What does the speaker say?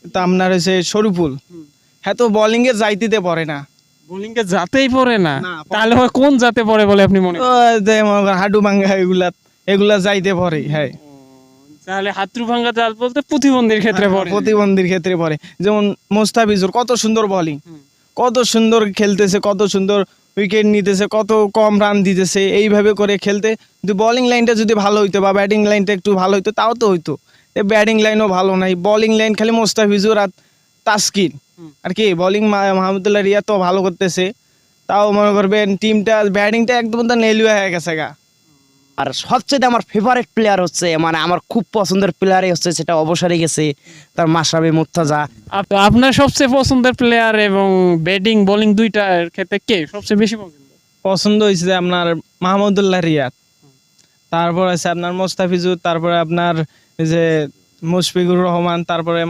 তো আপনার হচ্ছে শরীফুল, হ্যাঁ তো বোলিং এ যাইতে পারে না। বোলিং এ জাতেই পড়ে না, না, পড়ে তাহলে হয় কোন জাতে পড়ে বলে আপনি মনে তো করেন? যে মনে করেন হাডু ভাঙ্গা এগুলা যাইতে পারে, হ্যাঁ। তাহলে হাতরু ভাঙ্গা জাত বলতে প্রতিবন্ধীর ক্ষেত্রে পড়ে। প্রতিবন্ধীর ক্ষেত্রে পড়ে। যেমন মোস্তাফিজুর কত সুন্দর বোলিং, কত সুন্দর খেলতেছে, কত সুন্দর উইকেট নিতেছে, কত কম রান দিতেছে, এইভাবে করে খেলতে যদি বোলিং লাইনটা যদি ভালো হইতো বা ব্যাটিং লাইনটা একটু ভালো হইতো তাও তো হইতো। ব্যাটিং লাইনও ভালো নাই, বোলিং লাইন খালি মোস্তাফিজুর আর তাসকিন আর কি। বোলিং মাহমুদুল্লাহ রিয়াদ তো ভালো করতেছে, তাও মনে করবেন টিমটা ব্যাটিংটা একদম তো নেলুয়া হয়ে গেছে গা। আর সবচেয়ে আমার ফেভারিট প্লেয়ার হচ্ছে, মানে আমার খুব পছন্দের প্লেয়ারই হচ্ছে, সেটা অবসরে গেছে, তার মাশরাফি মুর্তজা। আপনার সবচেয়ে পছন্দের প্লেয়ার এবং ব্যাটিং বোলিং দুইটার ক্ষেত্রে কে সবচেয়ে বেশি পছন্দ? পছন্দ হয়েছে যে আপনার মাহমুদুল্লাহ রিয়াদ, তারপর আছে আপনার মোস্তাফিজুর, তারপরে আপনার এই যে মুশফিকুর রহমান, তারপরে